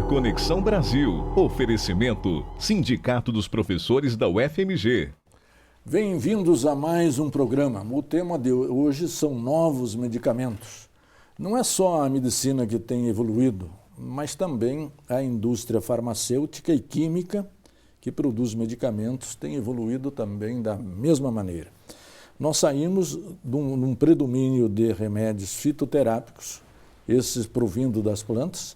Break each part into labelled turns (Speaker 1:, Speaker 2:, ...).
Speaker 1: Conexão Brasil. Oferecimento: Sindicato dos Professores da UFMG.
Speaker 2: Bem-vindos a mais um programa. O tema de hoje são novos medicamentos. Não é só a medicina que tem evoluído, mas também a indústria farmacêutica e química que produz medicamentos tem evoluído também da mesma maneira. Nós saímos de um predomínio de remédios fitoterápicos, esses provindo das plantas,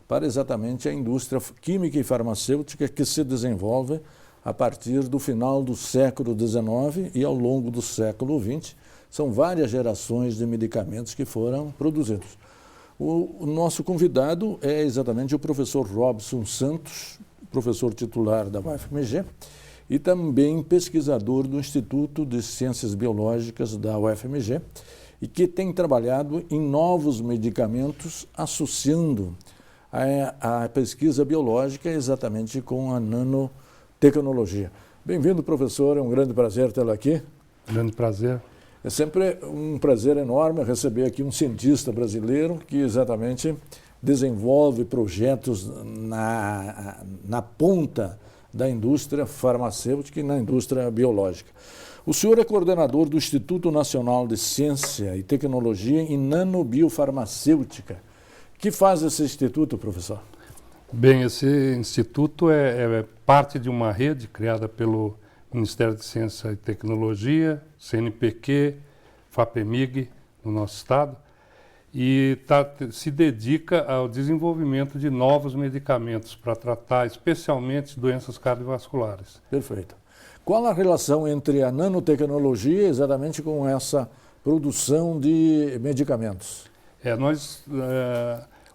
Speaker 2: para exatamente a indústria química e farmacêutica que se desenvolve a partir do final do século XIX e ao longo do século XX. São várias gerações de medicamentos que foram produzidos. O nosso convidado é exatamente o professor Robson Santos, professor titular da UFMG e também pesquisador do Instituto de Ciências Biológicas da UFMG e que tem trabalhado em novos medicamentos associando a pesquisa biológica exatamente com a nanotecnologia. Bem-vindo, professor, é um grande prazer tê-lo aqui.
Speaker 3: Grande prazer.
Speaker 2: É sempre um prazer enorme receber aqui um cientista brasileiro que exatamente desenvolve projetos na ponta da indústria farmacêutica e na indústria biológica. O senhor é coordenador do Instituto Nacional de Ciência e Tecnologia em Nanobiofarmacêutica. O que faz esse instituto, professor?
Speaker 3: Bem, esse instituto é parte de uma rede criada pelo Ministério de Ciência e Tecnologia, CNPq, FAPEMIG, no nosso estado, e se dedica ao desenvolvimento de novos medicamentos para tratar especialmente doenças cardiovasculares.
Speaker 2: Perfeito. Qual a relação entre a nanotecnologia exatamente com essa produção de medicamentos?
Speaker 3: Nós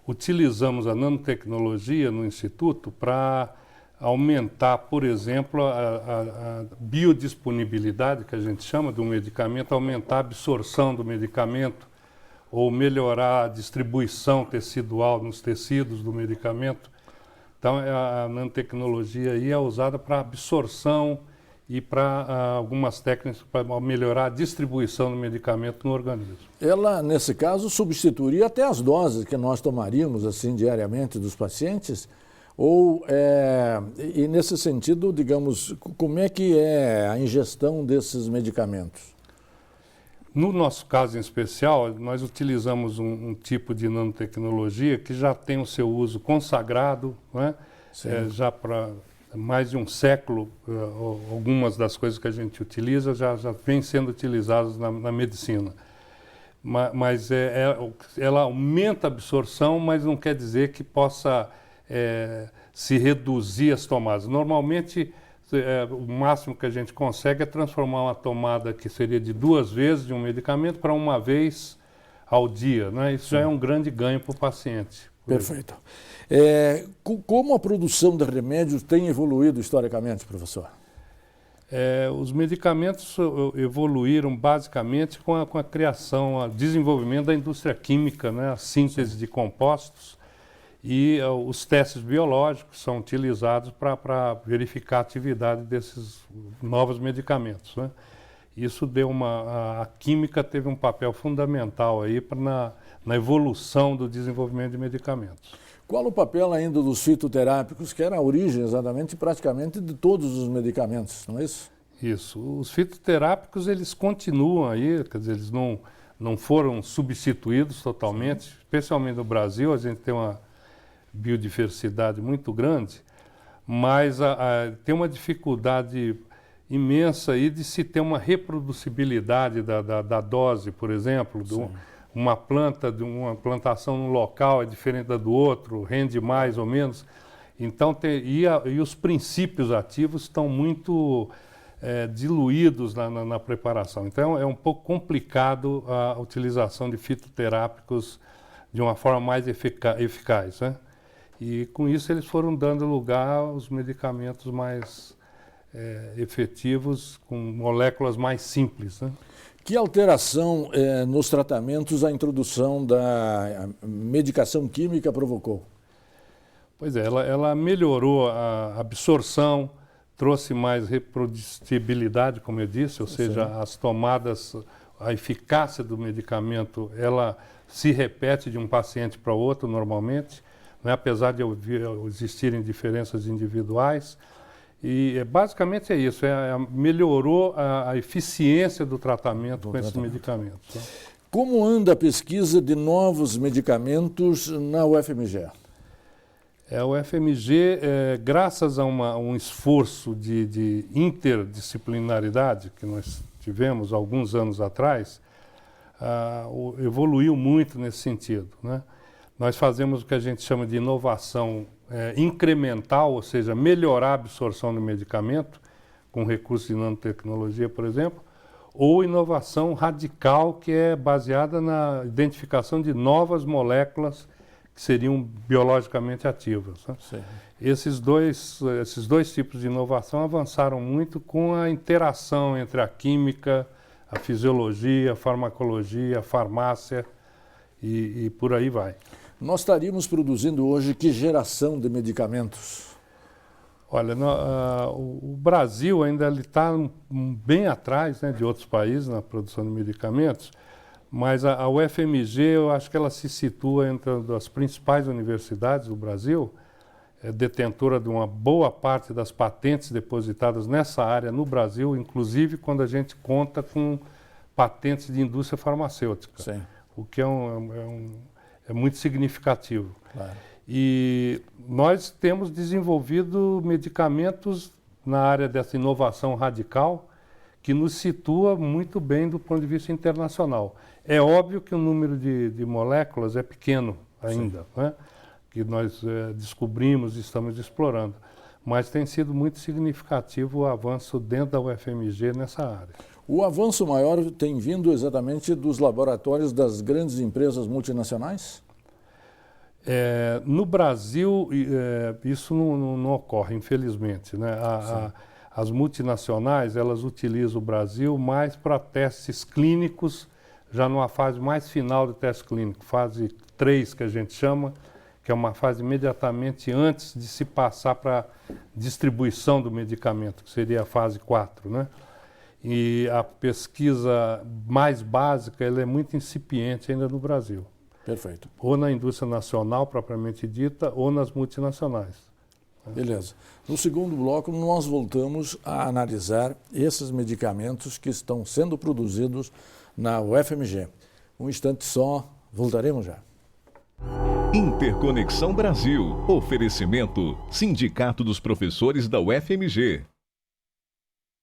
Speaker 3: utilizamos a nanotecnologia no Instituto para aumentar, por exemplo, a biodisponibilidade, que a gente chama de um medicamento, aumentar a absorção do medicamento ou melhorar a distribuição tecidual nos tecidos do medicamento. Então, a nanotecnologia aí é usada para absorção e para algumas técnicas para melhorar a distribuição do medicamento no organismo.
Speaker 2: Ela, nesse caso, substituiria até as doses que nós tomaríamos assim diariamente dos pacientes? E nesse sentido, digamos, como é que é a ingestão desses medicamentos?
Speaker 3: No nosso caso em especial, nós utilizamos um tipo de nanotecnologia que já tem o seu uso consagrado, né? Já para mais de um século, algumas das coisas que a gente utiliza já vêm sendo utilizadas na medicina. Mas ela aumenta a absorção, mas não quer dizer que possa se reduzir as tomadas. Normalmente, o máximo que a gente consegue é transformar uma tomada que seria de 2 vezes de um medicamento para 1 vez ao dia, né? Isso já é um grande ganho para o paciente.
Speaker 2: Perfeito. Como a produção de remédios tem evoluído historicamente, professor?
Speaker 3: Os medicamentos evoluíram basicamente com a criação, o desenvolvimento da indústria química, né? A síntese de compostos e os testes biológicos são utilizados para verificar a atividade desses novos medicamentos, né? Isso deu a química teve um papel fundamental aí na evolução do desenvolvimento de medicamentos.
Speaker 2: Qual o papel ainda dos fitoterápicos, que era a origem exatamente praticamente de todos os medicamentos, não é isso?
Speaker 3: Isso. Os fitoterápicos, eles continuam aí, quer dizer, eles não foram substituídos totalmente, especialmente no Brasil, a gente tem uma biodiversidade muito grande, mas tem uma dificuldade imensa aí de se ter uma reproducibilidade da dose, por exemplo, uma plantação num local é diferente da do outro, rende mais ou menos. Então, e os princípios ativos estão muito diluídos na preparação. Então, é um pouco complicado a utilização de fitoterápicos de uma forma mais eficaz, né? E com isso eles foram dando lugar aos medicamentos mais efetivos, com moléculas mais simples, né?
Speaker 2: Que alteração nos tratamentos a introdução da medicação química provocou?
Speaker 3: Pois é, ela melhorou a absorção, trouxe mais reprodutibilidade, como eu disse, ou seja, as tomadas, a eficácia do medicamento, ela se repete de um paciente para outro normalmente, né? Apesar de existirem diferenças individuais. E basicamente é isso, melhorou a eficiência do tratamento com esses medicamentos. Né?
Speaker 2: Como anda a pesquisa de novos medicamentos na UFMG?
Speaker 3: O FMG, graças a um esforço de interdisciplinaridade que nós tivemos alguns anos atrás, evoluiu muito nesse sentido, né? Nós fazemos o que a gente chama de inovação incremental, ou seja, melhorar a absorção do medicamento, com recursos de nanotecnologia, por exemplo, ou inovação radical, que é baseada na identificação de novas moléculas que seriam biologicamente ativas. Né? Esses dois tipos de inovação avançaram muito com a interação entre a química, a fisiologia, a farmacologia, a farmácia e por aí vai.
Speaker 2: Nós estaríamos produzindo hoje que geração de medicamentos?
Speaker 3: Olha, o Brasil ainda está bem atrás, né, de outros países na produção de medicamentos, mas a UFMG, eu acho que ela se situa entre as principais universidades do Brasil, é detentora de uma boa parte das patentes depositadas nessa área no Brasil, inclusive quando a gente conta com patentes de indústria farmacêutica,
Speaker 2: Sim.
Speaker 3: O que é muito significativo.
Speaker 2: Claro.
Speaker 3: E nós temos desenvolvido medicamentos na área dessa inovação radical que nos situa muito bem do ponto de vista internacional. É óbvio que o número de moléculas é pequeno ainda, né? Que nós descobrimos e estamos explorando. Mas tem sido muito significativo o avanço dentro da UFMG nessa área.
Speaker 2: O avanço maior tem vindo exatamente dos laboratórios das grandes empresas multinacionais?
Speaker 3: No Brasil, isso não ocorre, infelizmente, né? As multinacionais, elas utilizam o Brasil mais para testes clínicos, já numa fase mais final do teste clínico, fase 3, que a gente chama, que é uma fase imediatamente antes de se passar para distribuição do medicamento, que seria a fase 4, né? E a pesquisa mais básica, ela é muito incipiente ainda no Brasil.
Speaker 2: Perfeito.
Speaker 3: Ou na indústria nacional, propriamente dita, ou nas multinacionais.
Speaker 2: Beleza. No segundo bloco, nós voltamos a analisar esses medicamentos que estão sendo produzidos na UFMG. Um instante só, voltaremos já.
Speaker 1: Interconexão Brasil. Oferecimento: Sindicato dos Professores da UFMG.